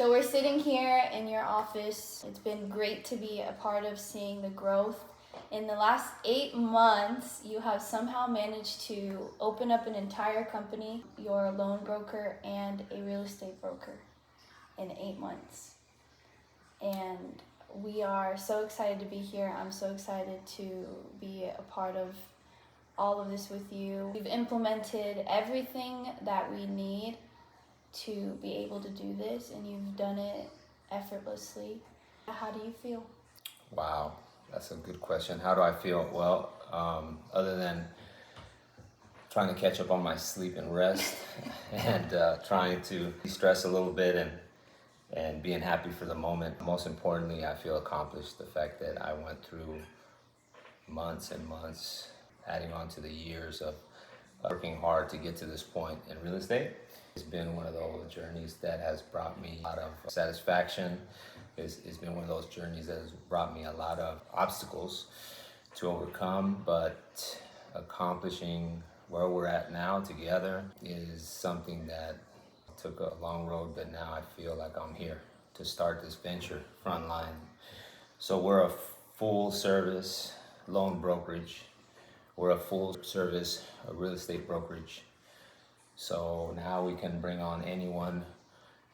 So we're sitting here in your office. It's been great to be a part of seeing the growth. In the last 8 months, you have somehow managed to open up an entire company. You're a loan broker and a real estate broker in 8 months. And we are so excited to be here. I'm so excited to be a part of all of this with you. We've implemented everything that we need to be able to do this, and you've done it effortlessly. How do you feel? Wow, that's a good question. How do I feel? Well, other than trying to catch up on my sleep and rest and trying to de-stress a little bit and being happy for the moment, most importantly, I feel accomplished. The fact that I went through months and months, adding on to the years of working hard to get to this point in real estate. It's been one of those journeys that has brought me a lot of satisfaction. It's been one of those journeys that has brought me a lot of obstacles to overcome, but accomplishing where we're at now together is something that took a long road, but now I feel like I'm here to start this venture, Frontline. So we're a full service loan brokerage. We're a full service real estate brokerage. So now we can bring on anyone,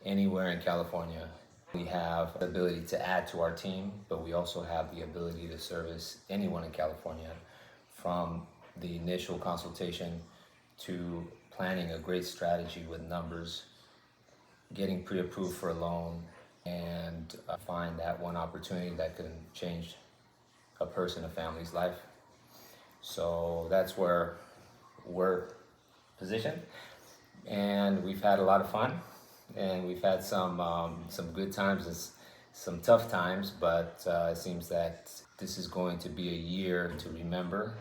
anywhere in California. We have the ability to add to our team, but we also have the ability to service anyone in California, from the initial consultation to planning a great strategy with numbers, getting pre-approved for a loan, and find that one opportunity that can change a person, a family's life. So that's where we're positioned, and we've had a lot of fun, and we've had some good times and some tough times, but it seems that this is going to be a year to remember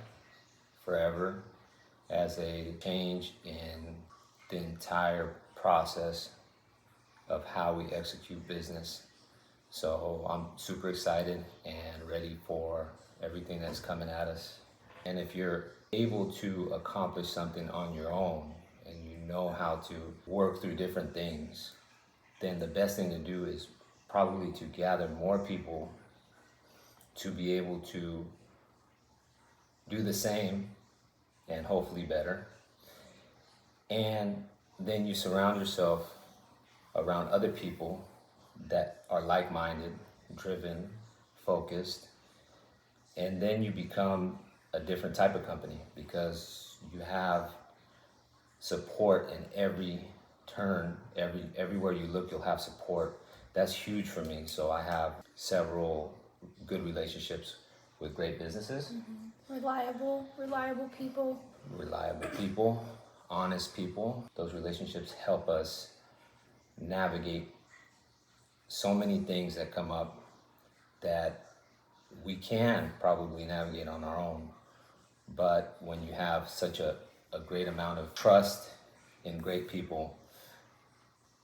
forever as a change in the entire process of how we execute business. So I'm super excited and ready for everything that's coming at us. And if you're able to accomplish something on your own and you know how to work through different things, then the best thing to do is probably to gather more people to be able to do the same and hopefully better. And then you surround yourself around other people that are like-minded, driven, focused, and then you become a different type of company because you have support in every turn, everywhere you look, you'll have support. That's huge for me. So I have several good relationships with great businesses. Reliable people. Reliable people, honest people. Those relationships help us navigate so many things that come up that we can probably navigate on our own. But when you have such a great amount of trust in great people,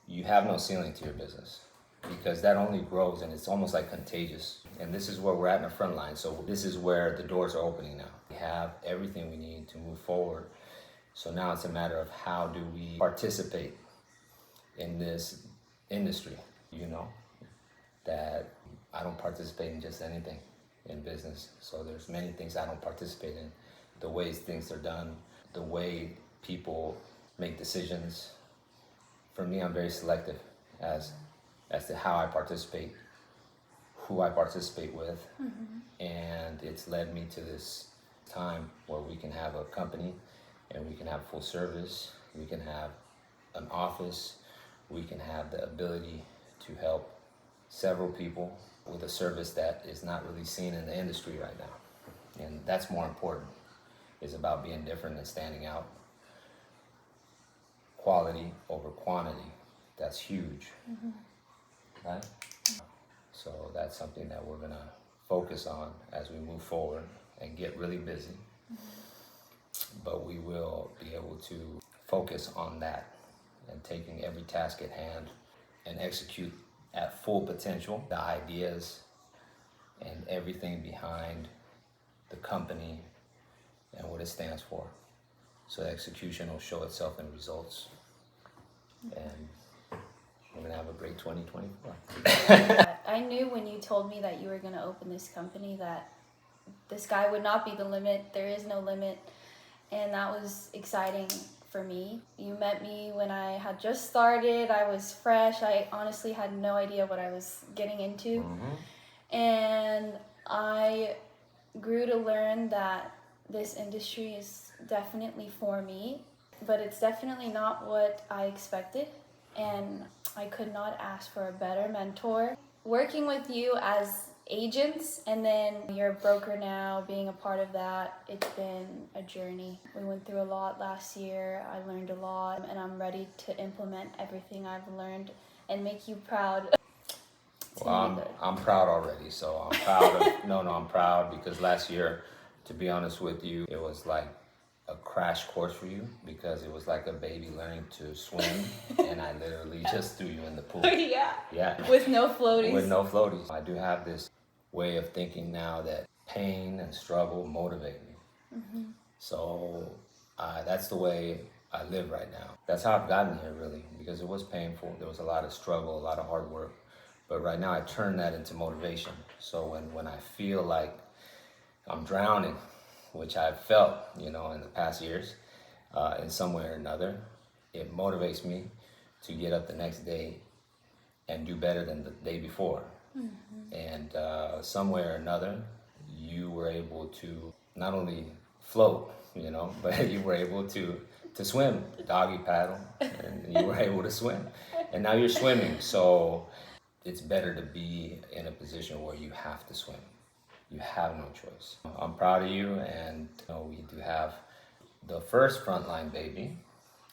you have no ceiling to your business because that only grows, and it's almost like contagious. And this is where we're at in the front line. So this is where the doors are opening now. We have everything we need to move forward. So now it's a matter of how do we participate in this industry. You know that I don't participate in just anything in business. So there's many things I don't participate in. The ways things are done, the way people make decisions. For me, I'm very selective as to how I participate, who I participate with, and it's led me to this time where we can have a company and we can have full service, we can have an office, we can have the ability to help several people with a service that is not really seen in the industry right now. And that's more important. It's about being different and standing out. Quality over quantity. That's huge. Right? So that's something that we're gonna focus on as we move forward and get really busy. But we will be able to focus on that and taking every task at hand and execute at full potential the ideas and everything behind the company and what it stands for. So execution will show itself in results. And we're gonna have a great 2024. I knew when you told me that you were going to open this company that the sky would not be the limit. There is no limit. And that was exciting for me. You met me when I had just started. I was fresh. I honestly had no idea what I was getting into. And I grew to learn that this industry is definitely for me, but it's definitely not what I expected. And I could not ask for a better mentor. Working with you as agents and then you're a broker now, being a part of that, it's been a journey. We went through a lot last year. I learned a lot and I'm ready to implement everything I've learned and make you proud. Well, I'm proud already, so I'm proud of, I'm proud because last year, to be honest with you, it was like a crash course for you because it was like a baby learning to swim and I literally just threw you in the pool. Yeah. With no floaties. With no floaties. I do have this way of thinking now that pain and struggle motivate me. So that's the way I live right now. That's how I've gotten here really because it was painful. There was a lot of struggle, a lot of hard work. But right now I turn that into motivation. So when I feel like I'm drowning, which I've felt, in the past years, in some way or another, it motivates me to get up the next day and do better than the day before. And some way or another, you were able to not only float, but you were able to swim, doggy paddle, and you were able to swim. And now you're swimming, so it's better to be in a position where you have to swim. You have no choice. I'm proud of you, and we do have the first Frontline baby.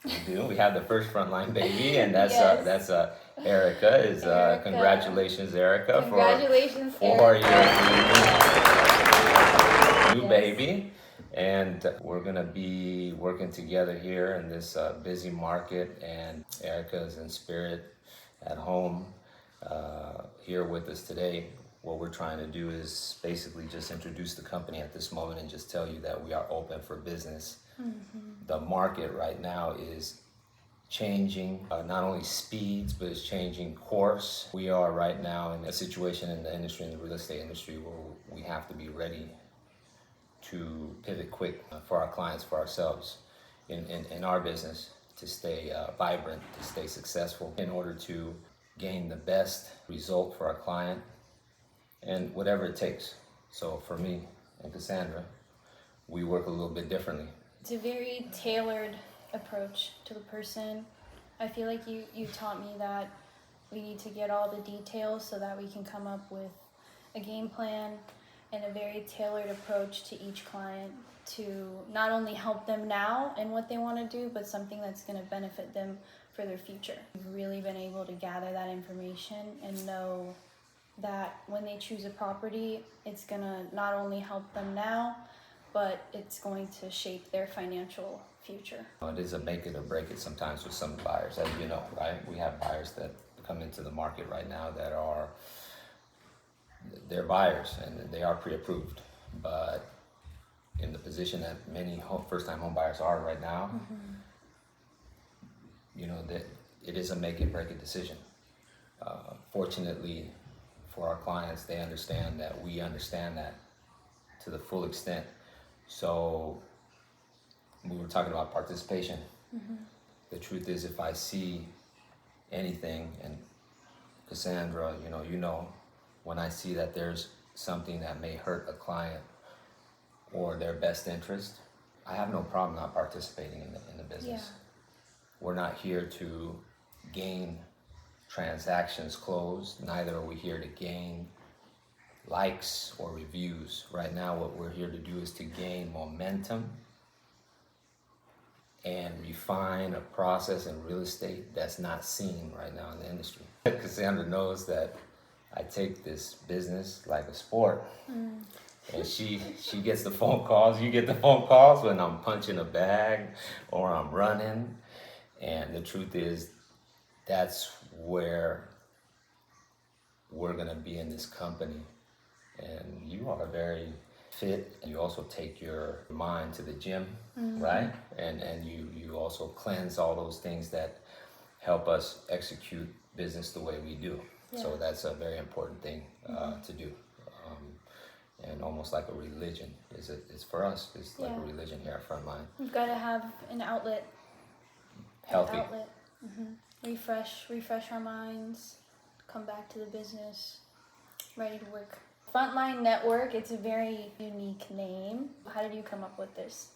We do. We have the first Frontline baby, and that's Yes. Erica. Congratulations, Erica, Congratulations, for Erica. your new baby. And we're gonna be working together here in this busy market. And Erica is in spirit at home here with us today. What we're trying to do is basically just introduce the company at this moment and just tell you that we are open for business. The market right now is changing, not only speeds, but it's changing course. We are right now in a situation in the industry, in the real estate industry, where we have to be ready to pivot quick for our clients, for ourselves, in our business, to stay vibrant, to stay successful, in order to gain the best result for our client, and whatever it takes. So for me and Cassandra, we work a little bit differently. It's a very tailored approach to the person. I feel like you taught me that we need to get all the details so that we can come up with a game plan and a very tailored approach to each client to not only help them now in what they want to do, but something that's going to benefit them for their future. We've really been able to gather that information and know that when they choose a property, it's going to not only help them now, but it's going to shape their financial future. It is a make it or break it sometimes with some buyers, as you know, right? We have buyers that come into the market right now that they're buyers and they are pre-approved. But in the position that many first-time home buyers are right now, that it is a make it break it decision. Fortunately for our clients, they understand that we understand that to the full extent. So we were talking about participation. The truth is, if I see anything, and Cassandra, when I see that there's something that may hurt a client or their best interest, I have no problem not participating in the business. Yeah. We're not here to gain transactions closed. Neither are we here to gain likes or reviews. Right now, what we're here to do is to gain momentum and refine a process in real estate that's not seen right now in the industry. Cassandra knows that I take this business like a sport. And she gets the phone calls. You get the phone calls when I'm punching a bag or I'm running. And the truth is, that's where we're gonna be in this company. And you are very fit. You also take your mind to the gym, right? And you also cleanse all those things that help us execute business the way we do. Yeah. So that's a very important thing to do. And almost like a religion. It's for us, it's like a religion here at Frontline. We've got to have an outlet. Healthy. Refresh our minds, come back to the business, ready to work. Frontline Network, it's a very unique name. How did you come up with this?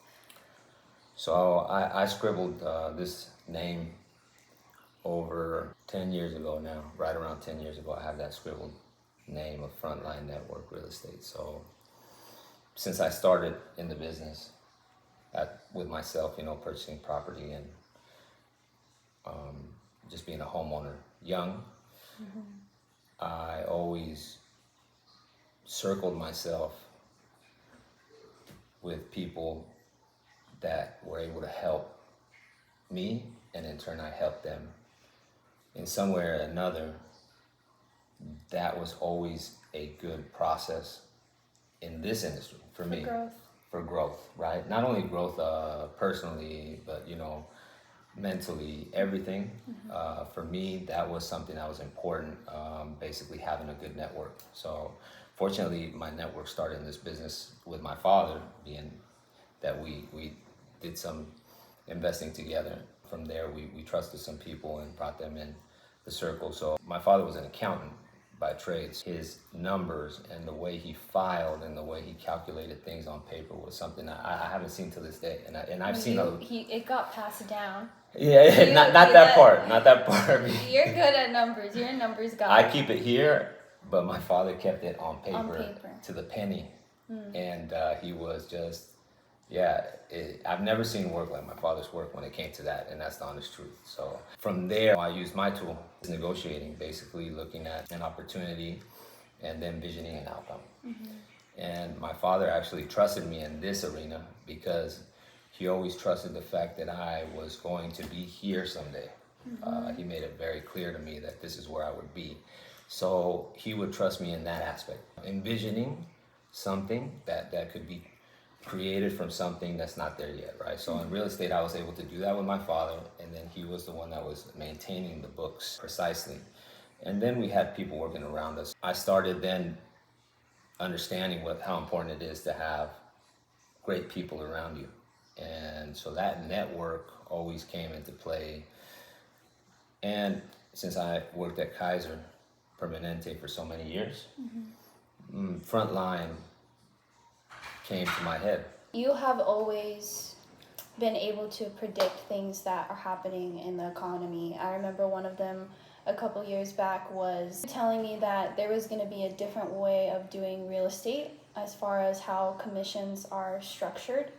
So I scribbled this name over 10 years ago now, right around 10 years ago. I have that scribbled name of Frontline Network Real Estate. So since I started in the business with myself, purchasing property and just being a homeowner young, I always circled myself with people that were able to help me, and in turn I helped them in some way or another. That was always a good process in this industry for me. For growth, right? Not only growth personally, but mentally, everything. For me, that was something that was important, basically having a good network. So fortunately, my network started in this business with my father, being that we did some investing together. From there, we trusted some people and brought them in the circle. So my father was an accountant by trades. His numbers and the way he filed and the way he calculated things on paper was something I haven't seen to this day. And I've seen it got passed down. Yeah, not that part. Not that part. You're good at numbers. You're a numbers guy. I keep it here, but my father kept it on paper. To the penny. And he was just, I've never seen work like my father's work when it came to that, and that's the honest truth. So from there, I used my tool, negotiating, basically looking at an opportunity and then visioning an outcome. And my father actually trusted me in this arena because he always trusted the fact that I was going to be here someday. He made it very clear to me that this is where I would be. So he would trust me in that aspect. Envisioning something that could be created from something that's not there yet, right? So in real estate, I was able to do that with my father, and then he was the one that was maintaining the books precisely. And then we had people working around us. I started then understanding how important it is to have great people around you. And so that network always came into play. And since I worked at Kaiser Permanente for so many years, Frontline came to my head. You have always been able to predict things that are happening in the economy. I remember one of them a couple years back was telling me that there was going to be a different way of doing real estate as far as how commissions are structured.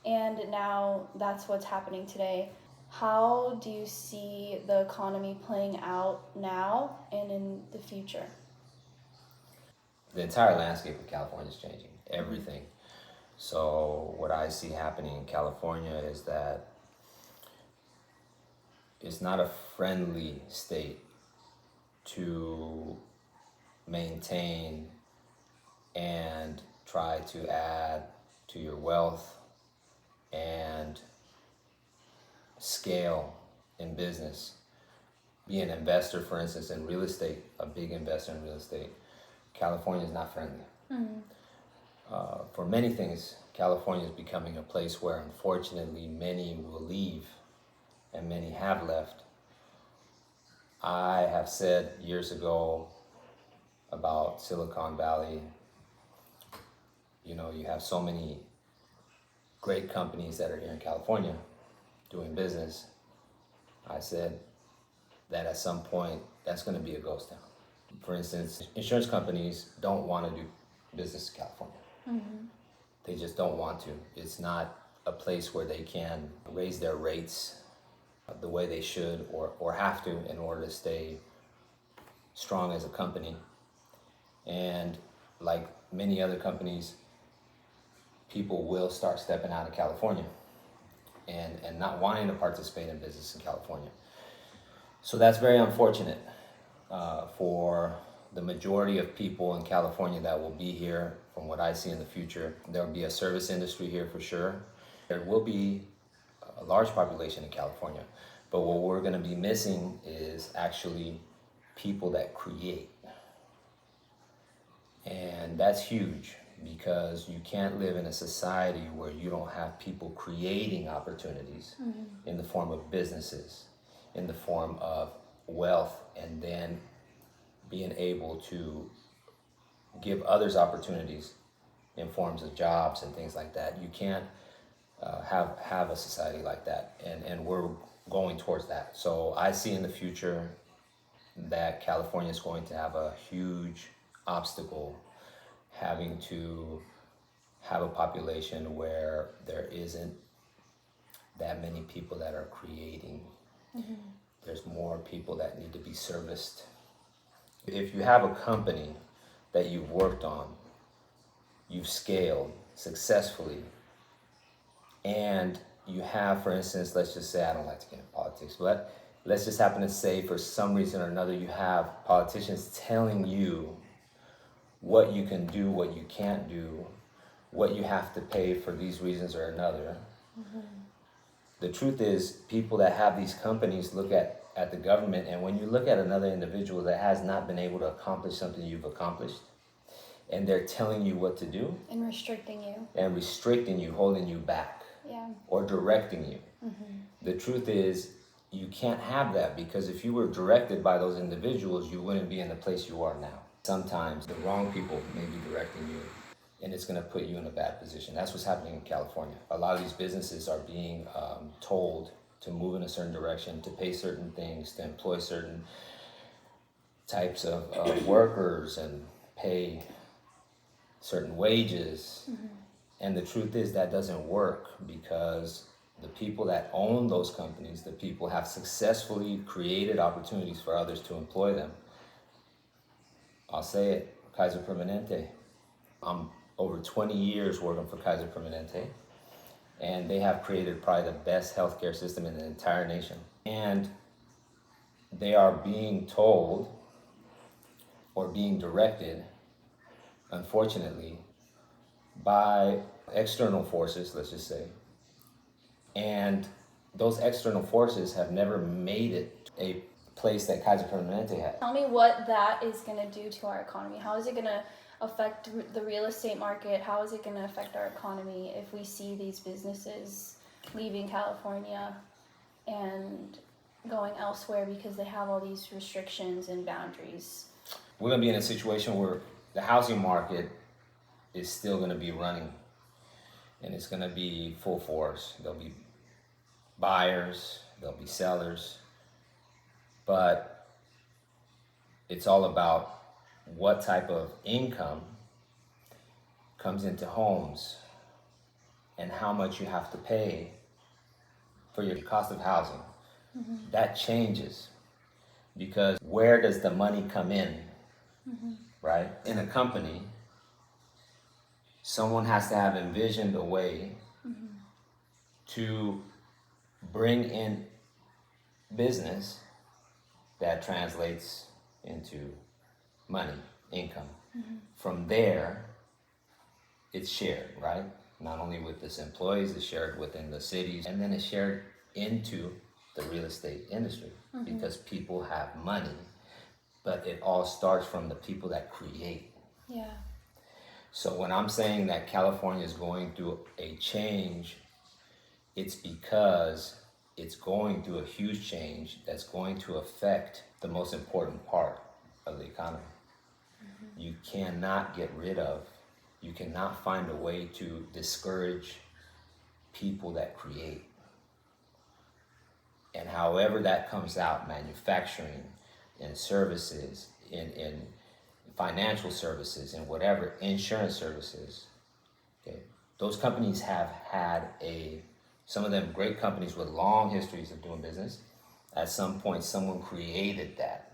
And now that's what's happening today. How do you see the economy playing out now and in the future? The entire landscape of California is changing, everything. So what I see happening in California is that it's not a friendly state to maintain and try to add to your wealth and scale in business. Be an investor, for instance, in real estate, a big investor in real estate. California is not friendly. For many things, California is becoming a place where, unfortunately, many will leave, and many have left. I have said years ago about Silicon Valley, you have so many great companies that are here in California doing business. I said that at some point, that's going to be a ghost town. For instance, insurance companies don't want to do business in California. They just don't want to. It's not a place where they can raise their rates the way they should or have to in order to stay strong as a company. And like many other companies, people will start stepping out of California and not wanting to participate in business in California. So that's very unfortunate for the majority of people in California that will be here. From what I see in the future, there will be a service industry here for sure. There will be a large population in California, but what we're going to be missing is actually people that create. And that's huge, because you can't live in a society where you don't have people creating opportunities in the form of businesses, in the form of wealth, and then being able to give others opportunities in forms of jobs and things like that. You can't have a society like that, and we're going towards that. So I see in the future that California is going to have a huge obstacle having to have a population where there isn't that many people that are creating. There's more people that need to be serviced. If you have a company that you've worked on, you've scaled successfully, and you have, for instance, let's just say, I don't like to get into politics, but let's just happen to say for some reason or another you have politicians telling you what you can do, what you can't do, what you have to pay for these reasons or another. The truth is, people that have these companies look at the government, and when you look at another individual that has not been able to accomplish something you've accomplished, and they're telling you what to do And restricting you. and restricting you, holding you back, or directing you. The truth is, you can't have that, because if you were directed by those individuals, you wouldn't be in the place you are now. Sometimes the wrong people may be directing you, and it's going to put you in a bad position. That's what's happening in California. A lot of these businesses are being told to move in a certain direction, to pay certain things, to employ certain types of workers, and pay certain wages. And the truth is that doesn't work, because the people that own those companies, the people have successfully created opportunities for others to employ them. I'll say it, Kaiser Permanente. I'm over 20 years working for Kaiser Permanente, and they have created probably the best healthcare system in the entire nation. And they are being told or being directed, unfortunately, by external forces, let's just say. And those external forces have never made it a place that Kaiser Permanente had. Tell me what that is going to do to our economy. How is it going to affect the real estate market? How is it going to affect our economy if we see these businesses leaving California and going elsewhere because they have all these restrictions and boundaries? We're going to be in a situation where the housing market is still going to be running, and it's going to be full force. There'll be buyers, there'll be sellers, but it's all about what type of income comes into homes and how much you have to pay for your cost of housing. That changes, because where does the money come in, right? In a company, someone has to have envisioned a way to bring in business that translates into money, income. From there, it's shared, right? Not only with its employees, it's shared within the cities, and then it's shared into the real estate industry, because people have money, but it all starts from the people that create. Yeah. So when I'm saying that California is going through a change, it's because it's going through a huge change that's going to affect the most important part of the economy. You cannot get rid of, you cannot find a way to discourage people that create. And however that comes out, manufacturing, in services, in financial services, and whatever, insurance services, okay, those companies have had some of them great companies with long histories of doing business. At some point, someone created that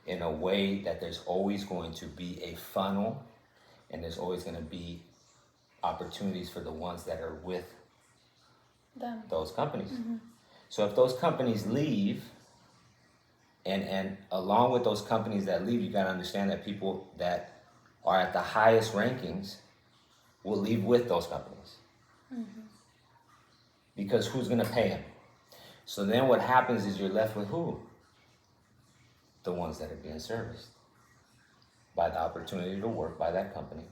in a way that there's always going to be a funnel, and there's always going to be opportunities for the ones that are with those companies. So if those companies leave, and along with those companies that leave, you got to understand that people that are at the highest rankings will leave with those companies. Because who's going to pay them? So then what happens is you're left with who? the ones that are being serviced by the opportunity to work by that company,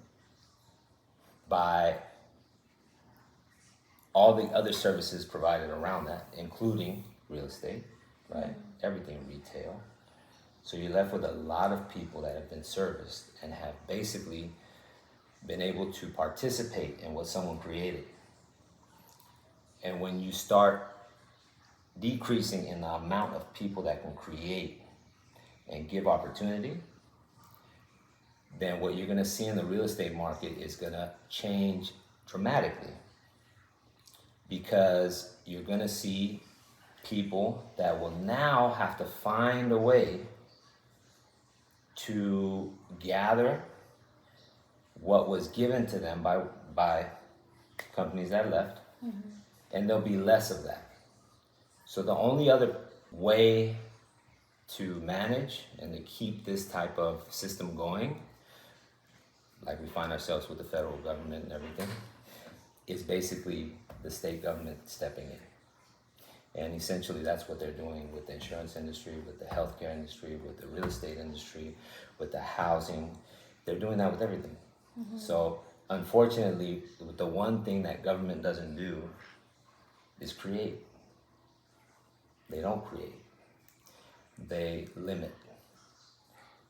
by all the other services provided around that, including real estate, right? Everything retail. So you're left with a lot of people that have been serviced and have basically been able to participate in what someone created. And when you start decreasing in the amount of people that can create and give opportunity, then what you're gonna see in the real estate market is gonna change dramatically, because you're gonna see people that will now have to find a way to gather what was given to them by companies that left, and there'll be less of that. So the only other way to manage and to keep this type of system going, like we find ourselves with the federal government and everything, is basically the state government stepping in. And essentially that's what they're doing with the insurance industry, with the healthcare industry, with the real estate industry, with the housing. They're doing that with everything. So unfortunately, the one thing that government doesn't do is create. They don't create. They limit.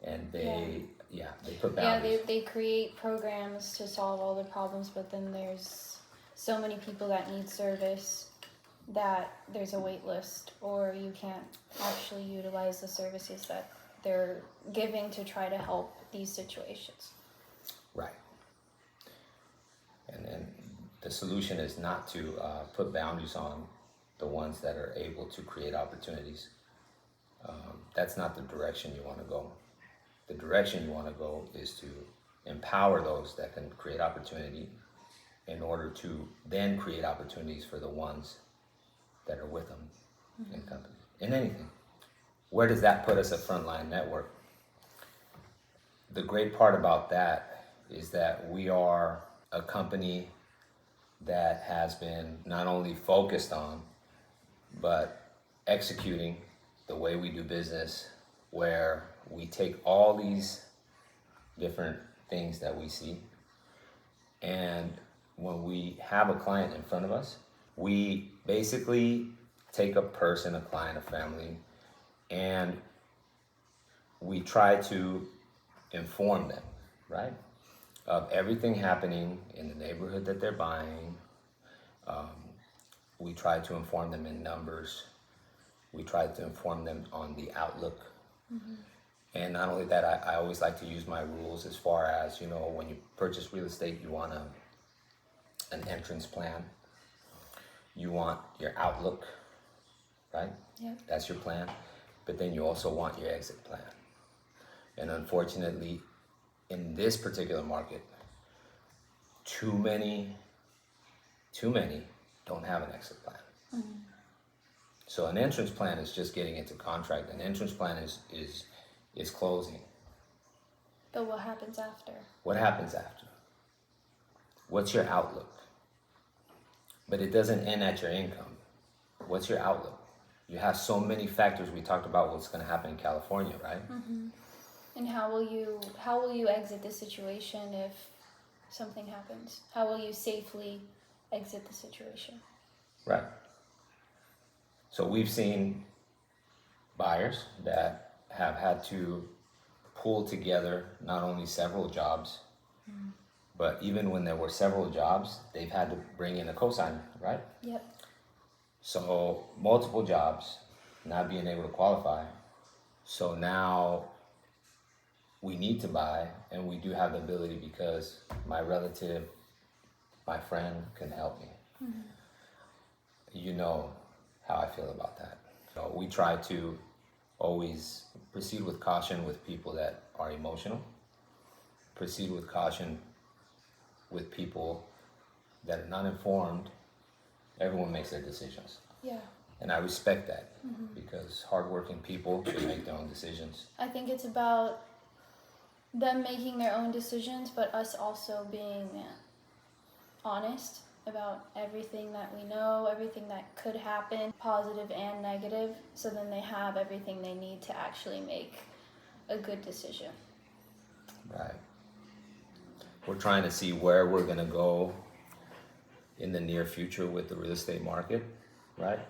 And they put boundaries. They create programs to solve all the problems, but then there's so many people that need service that there's a wait list, or you can't actually utilize the services that they're giving to try to help these situations. Right. And then the solution is not to put boundaries on the ones that are able to create opportunities. That's not the direction you want to go. The direction you want to go is to empower those that can create opportunity in order to then create opportunities for the ones that are with them in companies, in anything. Where does that put us at Frontline Network? The great part about that is that we are a company that has been not only focused on, but executing the way we do business, where we take all these different things that we see, and when we have a client in front of us, we basically take a person, a client, a family, and we try to inform them, right, of everything happening in the neighborhood that they're buying. We try to inform them in numbers. We try to inform them on the outlook. And not only that, I always like to use my rules as far as, when you purchase real estate, you want an entrance plan. You want your outlook, right? Yep. That's your plan. But then you also want your exit plan. And unfortunately, in this particular market, too many don't have an exit plan. So an entrance plan is just getting into contract. An entrance plan is closing. But what happens after? What happens after? What's your outlook? But it doesn't end at your income. What's your outlook? You have so many factors. We talked about what's going to happen in California, right? And how will you exit the situation if something happens? How will you safely exit the situation? Right. So we've seen buyers that have had to pull together not only several jobs, but even when there were several jobs, they've had to bring in a cosigner, right? Yep. So multiple jobs, not being able to qualify. So now we need to buy, and we do have the ability because my relative, my friend can help me. You know how I feel about that. So we try to always proceed with caution with people that are emotional, proceed with caution with people that are not informed. Everyone makes their decisions. Yeah. And I respect that because hardworking people should make their own decisions. I think it's about them making their own decisions, but us also being honest about everything that we know, everything that could happen, positive and negative, so then they have everything they need to actually make a good decision. Right. We're trying to see where we're going to go in the near future with the real estate market, right?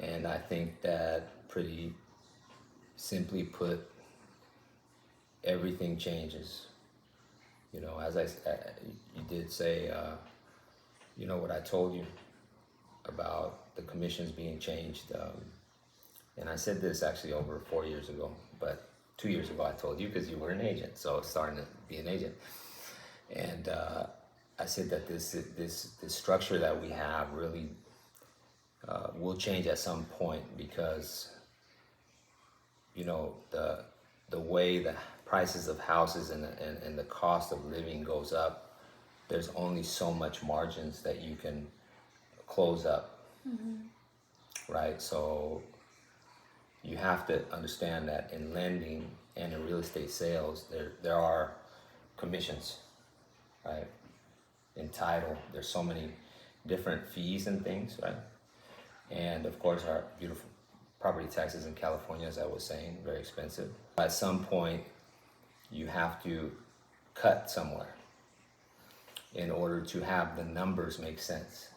And I think that pretty simply put, everything changes. You know, you did say, you know, what I told you about the commissions being changed. And I said this actually over 4 years ago, but 2 years ago I told you because you were an agent, so starting to be an agent. And I said that this structure that we have really will change at some point because, you know, the way the prices of houses and the cost of living goes up, there's only so much margins that you can close up, right? So you have to understand that in lending and in real estate sales, there are commissions, right? In title, there's so many different fees and things, right? And of course, our beautiful property taxes in California, as I was saying, very expensive. At some point, you have to cut somewhere in order to have the numbers make sense.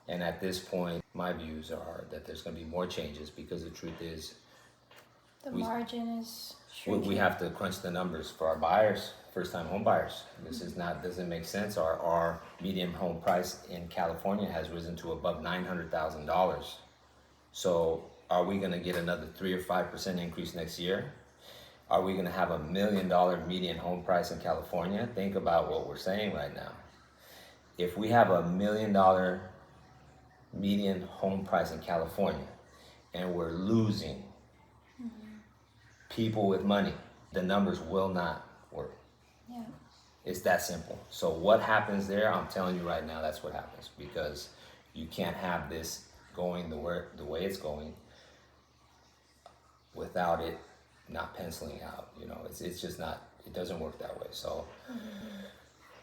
And at this point, my views are that there's going to be more changes because the truth is, The margin is we shrinking. have to crunch the numbers for our buyers, first-time home buyers. This is not, doesn't make sense. Our median home price in California has risen to above $900,000. So are we going to get another 3 or 5% increase next year? Are we going to have $1 million median home price in California? Think about what we're saying right now. If we have $1 million median home price in California and we're losing people with money, the numbers will not work. Yeah. It's that simple. So what happens there, I'm telling you right now, that's what happens, because you can't have this going the way it's going without it not penciling out. You know, it's just not, it doesn't work that way. So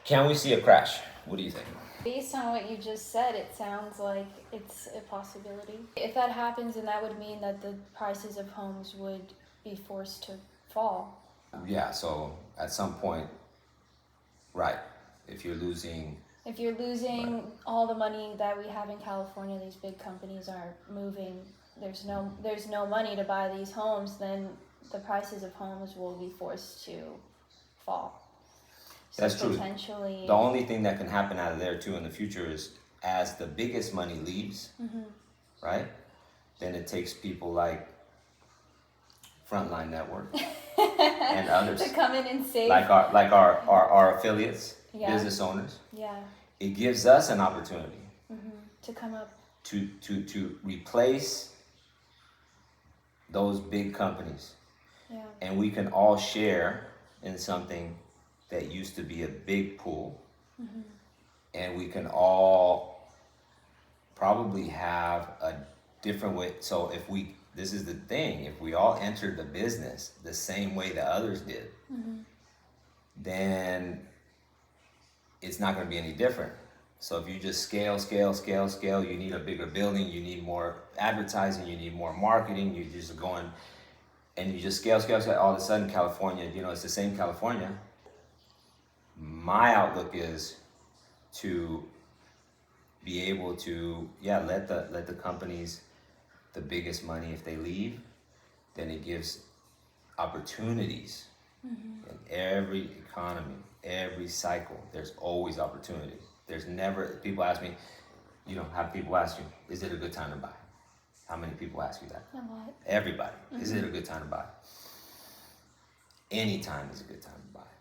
can we see a crash? What do you think? Based on what you just said, it sounds like it's a possibility. If that happens, then that would mean that the prices of homes would be forced to fall. Yeah, so at some point, right, if you're losing Right. All the money that we have in California, these big companies are moving. There's no money to buy these homes, then the prices of homes will be forced to fall. So That's true. potentially, The only thing that can happen out of there too in the future is as the biggest money leaves, right? Then it takes people like Frontline Networks and others to come in and save. like our affiliates, Yeah. business owners. Yeah. It gives us an opportunity To come up. to replace those big companies. Yeah. And we can all share in something that used to be a big pool. And we can all probably have a different way. So this is the thing, if we all entered the business the same way that others did, then it's not going to be any different. So if you just scale, you need a bigger building, you need more advertising, you need more marketing, you're just going, and you just scale, all of a sudden California, you know, it's the same California. My outlook is to be able to, let the companies the biggest money. If they leave, then it gives opportunities. In every economy, every cycle, there's always opportunity. There's never, people ask me, you know, have people ask you, is it a good time to buy? How many people ask you that? A lot. Everybody. Is it a good time to buy? Any time is a good time to buy.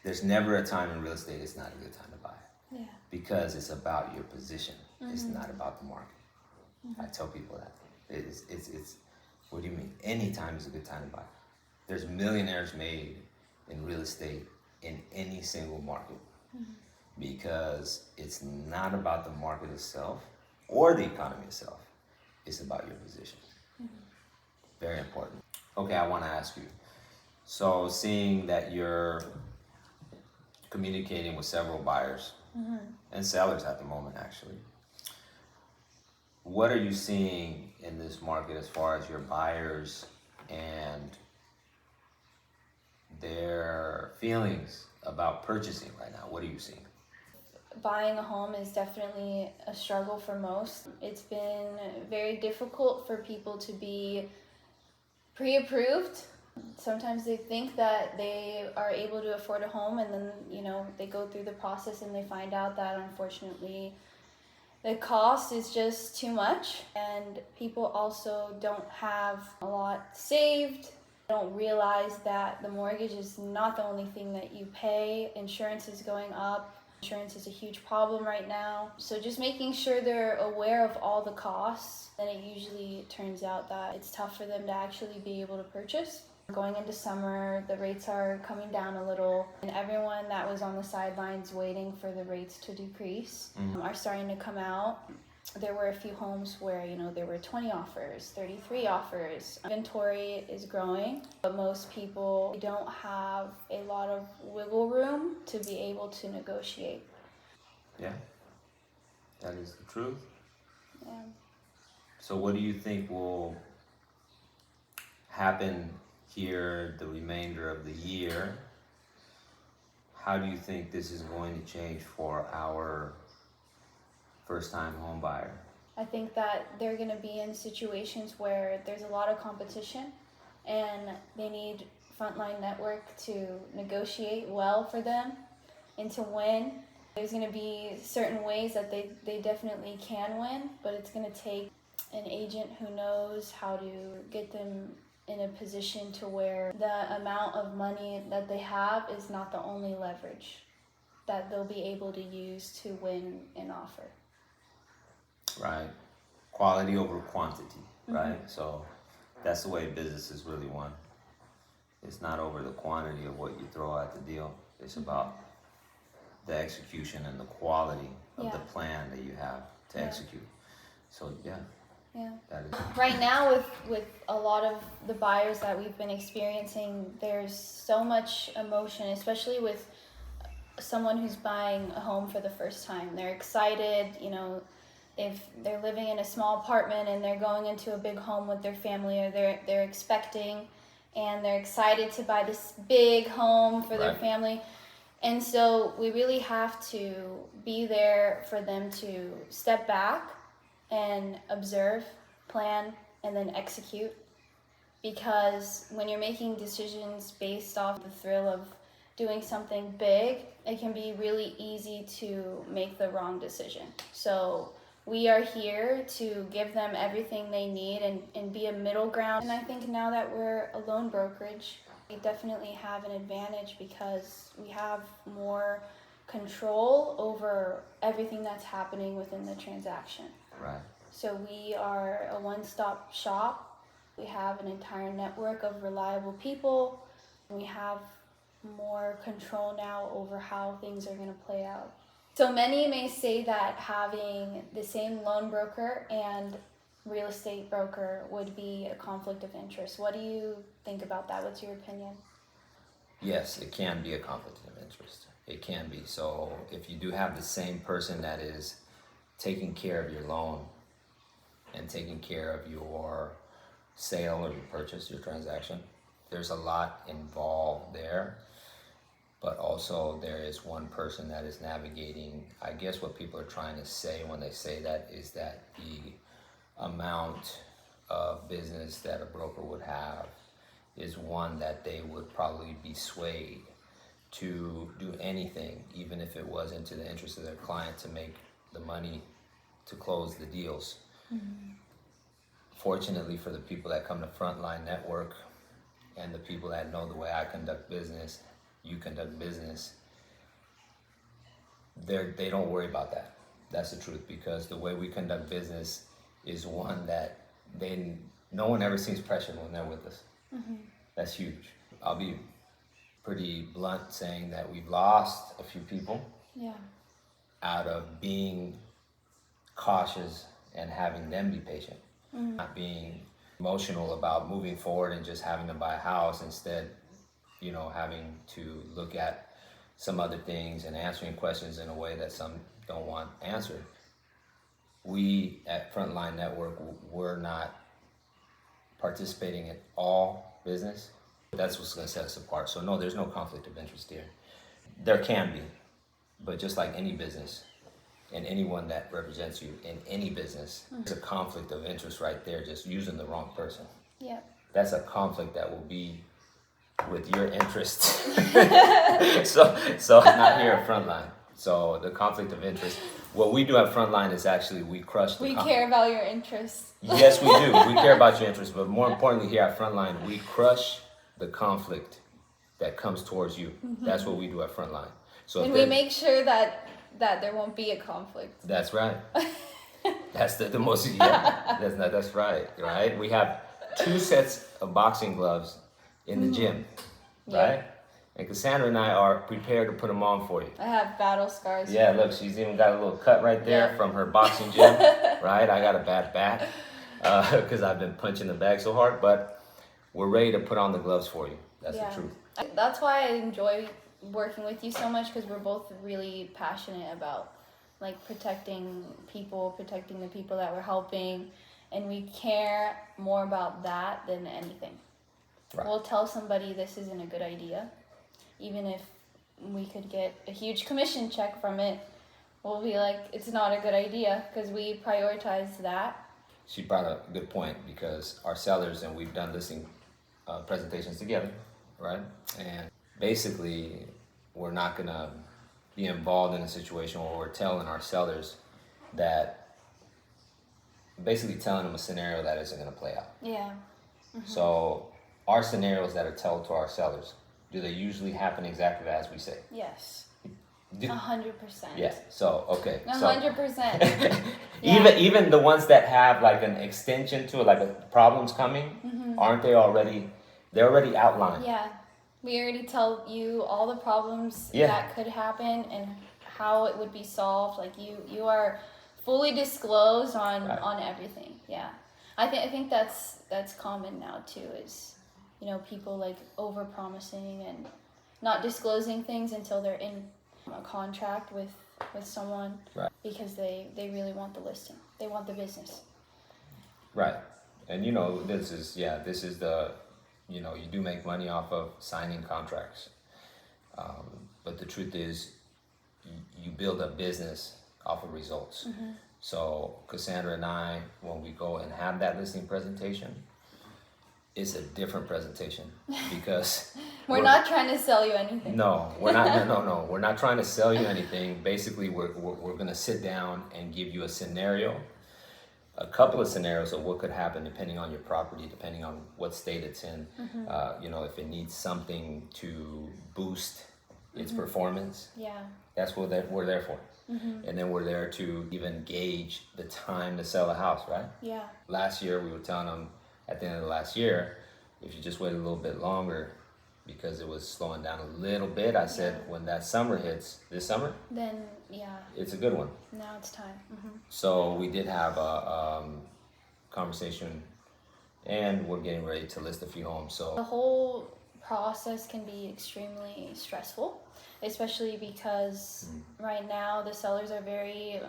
There's never a time in real estate it's not a good time to buy. Yeah. Because it's about your position. It's not about the market. I tell people that. It's what do you mean? Any time is a good time to buy. There's millionaires made in real estate in any single market. Because it's not about the market itself or the economy itself. It's about your position. Very important. Okay, I want to ask you. So seeing that you're communicating with several buyers and sellers at the moment, actually, what are you seeing in this market as far as your buyers and their feelings about purchasing right now? What are you seeing? Buying a home is definitely a struggle for most. It's been very difficult for people to be pre-approved. Sometimes they think that they are able to afford a home, and then they go through the process and they find out that unfortunately the cost is just too much, and people also don't have a lot saved. Don't realize that the mortgage is not the only thing that you pay. Insurance is going up. Insurance is a huge problem right now. So just making sure they're aware of all the costs, then it usually turns out that it's tough for them to actually be able to purchase. Going into summer, the rates are coming down a little, and everyone that was on the sidelines waiting for the rates to decrease are starting to come out. There were a few homes where there were 20 offers, 33 offers. Inventory is growing, but most people don't have a lot of wiggle room to be able to negotiate. Yeah, that is the truth. Yeah. So what do you think will happen here the remainder of the year? How do you think this is going to change for our first-time home buyer? I think that they're going to be in situations where there's a lot of competition and they need Frontline Network to negotiate well for them and to win. There's going to be certain ways that they definitely can win, but it's going to take an agent who knows how to get them in a position to where the amount of money that they have is not the only leverage that they'll be able to use to win an offer. Right. Quality over quantity, right? So that's the way business is really won. It's not over the quantity of what you throw at the deal. It's about the execution and the quality of the plan that you have to execute. So Yeah. that is Right now with a lot of the buyers that we've been experiencing, there's so much emotion, especially with someone who's buying a home for the first time. They're excited, they're living in a small apartment and they're going into a big home with their family, or they're expecting, and they're excited to buy this big home for their family. And so we really have to be there for them to step back and observe, plan, and then execute. Because when you're making decisions based off the thrill of doing something big, it can be really easy to make the wrong decision. So we are here to give them everything they need and be a middle ground. And I think now that we're a loan brokerage, we definitely have an advantage because we have more control over everything that's happening within the transaction. right. So we are a one-stop shop. We have an entire network of reliable people. We have more control now over how things are going to play out. So many may say that having the same loan broker and real estate broker would be a conflict of interest. What do you think about that? What's your opinion? Yes, it can be a conflict of interest. It can be. So if you do have the same person that is taking care of your loan and taking care of your sale or your purchase, your transaction, there's a lot involved there. But also there is one person that is navigating. I guess what people are trying to say when they say that is that the amount of business that a broker would have is one that they would probably be swayed to do anything, even if it was into the interest of their client, to make the money to close the deals. Fortunately for the people that come to Frontline Network and the people that know the way I conduct business, you conduct business, they don't worry about that. That's the truth, because the way we conduct business is one that no one ever seems pressured when they're with us. That's huge. I'll be pretty blunt saying that we've lost a few people out of being cautious and having them be patient, not being emotional about moving forward and just having to buy a house. Instead, having to look at some other things and answering questions in a way that some don't want answered. We at Frontline Network, we're not participating in all business. That's what's going to set us apart. So no, there's no conflict of interest here. There can be, but just like any business and anyone that represents you in any business, there's a conflict of interest right there, just using the wrong person. Yeah. That's a conflict that will be with your interest. so it's not here at Frontline. So the conflict of interest. What we do at Frontline is actually we crush the care about your interests. Yes, we do. We care about your interests, but more importantly here at Frontline, we crush the conflict that comes towards you. That's what we do at Frontline. So and we make sure that there won't be a conflict. That's right. That's the most, yeah, that's right? We have 2 sets of boxing gloves in the gym, right? And Cassandra and I are prepared to put them on for you. I have battle scars. Yeah, look, she's even got a little cut right there from her boxing gym, right? I got a bad back because I've been punching the bag so hard, but we're ready to put on the gloves for you. That's the truth. That's why I enjoy working with you so much, because we're both really passionate about like protecting the people that we're helping, and we care more about that than anything. Right. We'll tell somebody this isn't a good idea, even if we could get a huge commission check from it. We'll be like, it's not a good idea, because we prioritize that. She brought up a good point, because our sellers, and we've done listing presentations together, right? And basically, we're not gonna be involved in a situation where we're telling our sellers that, basically telling them a scenario that isn't gonna play out. Yeah. So our scenarios that are told to our sellers, do they usually happen exactly as we say? Yes. 100%. Yeah. So okay. 100%. Even the ones that have like an extension to it, like a problem's coming, aren't they already? They're already outlined. Yeah. We already tell you all the problems that could happen and how it would be solved. Like you are fully disclosed on everything. Yeah. I think that's common now too, is people like over promising and not disclosing things until they're in a contract with someone, because they really want the listing. They want the business. Right. And this is the you do make money off of signing contracts. But the truth is you build a business off of results. So Cassandra and I, when we go and have that listing presentation, it's a different presentation, because we're not trying to sell you anything. No, we're not. No, we're not trying to sell you anything. Basically, we're going to sit down and give you a scenario, a couple of scenarios of what could happen depending on your property, depending on what state it's in. If it needs something to boost its performance. Yeah, that's what we're there for. And then we're there to even gauge the time to sell a house, right? Yeah. Last year, we were telling them, at the end of the last year, if you just wait a little bit longer, because it was slowing down a little bit, I said, when that summer hits, this summer, then it's a good one. Now it's time. So we did have a conversation, and we're getting ready to list a few homes. So the whole process can be extremely stressful, especially because right now the sellers are very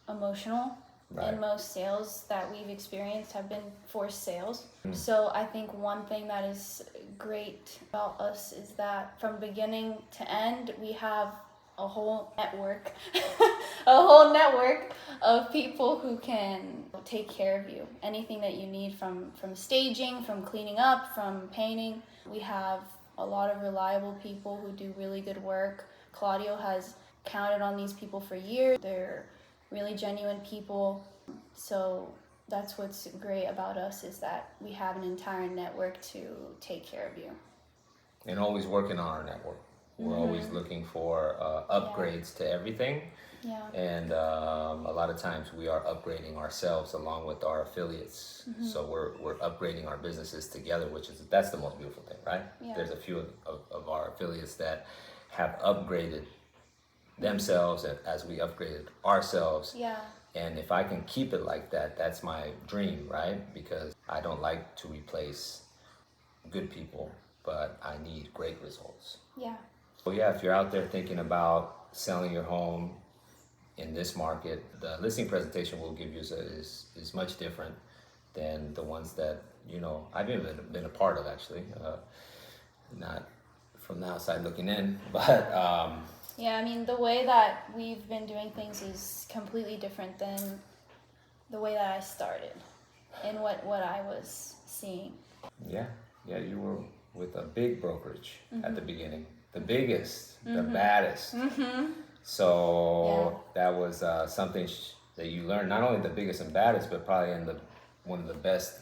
emotional. Right. And most sales that we've experienced have been forced sales. So I think one thing that is great about us is that from beginning to end, we have a whole network, of people who can take care of you. Anything that you need, from staging, from cleaning up, from painting. We have a lot of reliable people who do really good work. Claudio has counted on these people for years. They're really genuine people. So that's what's great about us, is that we have an entire network to take care of you. And always working on our network. We're always looking for upgrades to everything. Yeah. And a lot of times we are upgrading ourselves along with our affiliates. So we're upgrading our businesses together, that's the most beautiful thing, right? Yeah. There's a few of our affiliates that have upgraded themselves as we upgraded ourselves. Yeah. And if I can keep it like that, that's my dream, right? Because I don't like to replace good people, but I need great results. Yeah. So if you're out there thinking about selling your home in this market, the listing presentation we'll give you is much different than the ones that I've been a part of, actually. not from the outside looking in, but Yeah, I mean, the way that we've been doing things is completely different than the way that I started and what I was seeing. yeah, you were with a big brokerage at the beginning, the biggest, the baddest. So that was something that you learned, not only the biggest and baddest, but probably in one of the best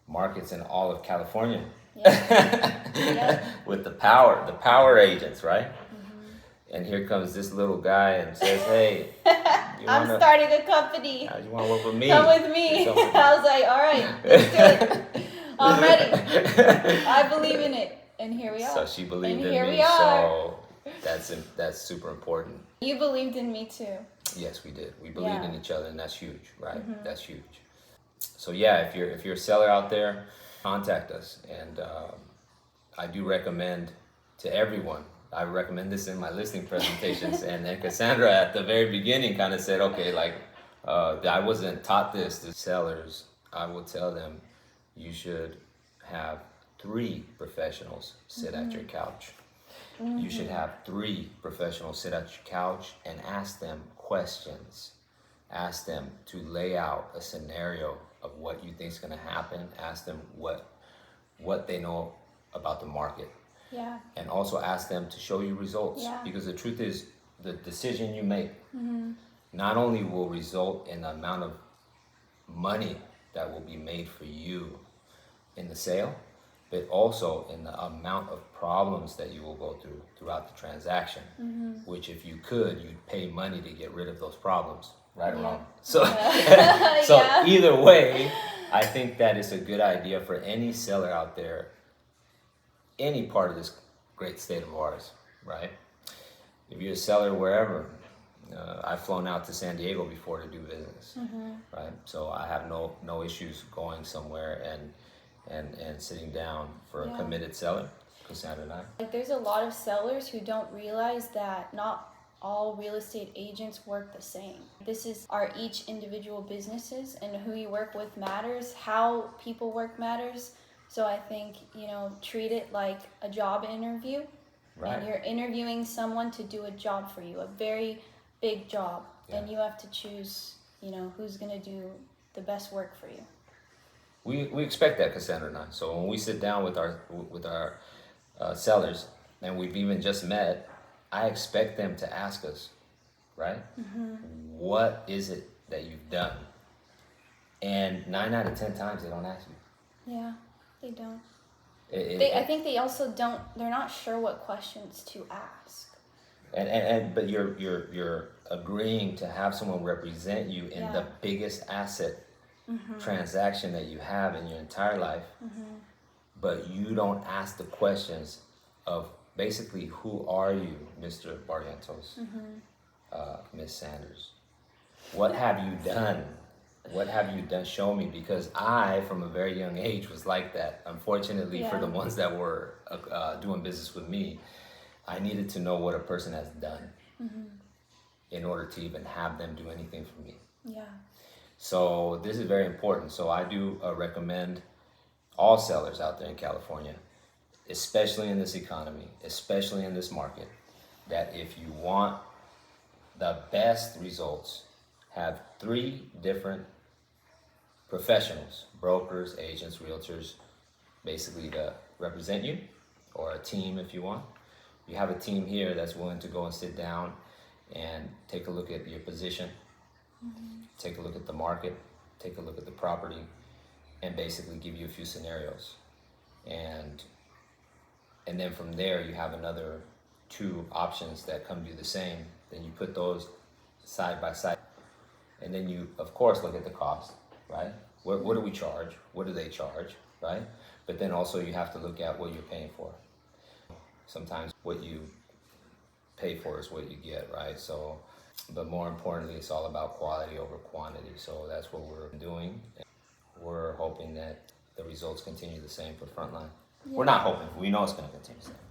markets in all of California. Yeah. With the power agents, right? And here comes this little guy and says, "Hey, I'm starting a company. you want to work with me? Come with me." I was like, "All right, let's do it. I'm ready. I believe in it." And here we are. So she believed in here me. We are. So that's super important. You believed in me too. Yes, we did. We believed in each other, and that's huge, right? That's huge. So yeah, if you're a seller out there, contact us, and I do recommend to everyone. I recommend this in my listing presentations, and then Cassandra at the very beginning kind of said, okay, like I wasn't taught this to sellers. I will tell them you should have 3 professionals sit at your couch. You should have 3 professionals sit at your couch and ask them questions. Ask them to lay out a scenario of what you think is going to happen. Ask them what they know about the market. Yeah. And also ask them to show you results. Yeah. Because the truth is, the decision you make not only will result in the amount of money that will be made for you in the sale, but also in the amount of problems that you will go through throughout the transaction. Which, if you could, you'd pay money to get rid of those problems, right or wrong. So, so either way, I think that is a good idea for any seller out there, any part of this great state of ours, right? If you're a seller wherever, I've flown out to San Diego before to do business, right? So I have no issues going somewhere and sitting down for a committed seller, Cassandra and I. Like, there's a lot of sellers who don't realize that not all real estate agents work the same. This is our each individual businesses, and who you work with matters, how people work matters. So I think, treat it like a job interview. Right. And you're interviewing someone to do a job for you, a very big job. Yeah. And you have to choose, who's going to do the best work for you. We expect that, Cassandra and I. So when we sit down with our sellers, and we've even just met, I expect them to ask us, right? What is it that you've done? And 9 out of 10 times they don't ask you. Yeah, they don't. I think they also don't. They're not sure what questions to ask. But you're agreeing to have someone represent you in the biggest asset transaction that you have in your entire life, but you don't ask the questions of basically, who are you, Mr. Barrientos, Miss Sanders? What have you done? What have you done? Show me, because I, from a very young age, was like that. Unfortunately, for the ones that were doing business with me, I needed to know what a person has done in order to even have them do anything for me. Yeah. So this is very important. So I do recommend all sellers out there in California, especially in this economy, especially in this market, that if you want the best results, have 3 different professionals, brokers, agents, realtors, basically to represent you, or a team if you want. You have a team here that's willing to go and sit down and take a look at your position, take a look at the market, take a look at the property, and basically give you a few scenarios. And then from there, you have another 2 options that come to the same. Then you put those side by side. And then you, of course, look at the cost, right? What do we charge? What do they charge, right? But then also you have to look at what you're paying for. Sometimes what you pay for is what you get, right? So, but more importantly, it's all about quality over quantity. So that's what we're doing. We're hoping that the results continue the same for Frontline. Yeah. We're not hoping. We know it's going to continue the same.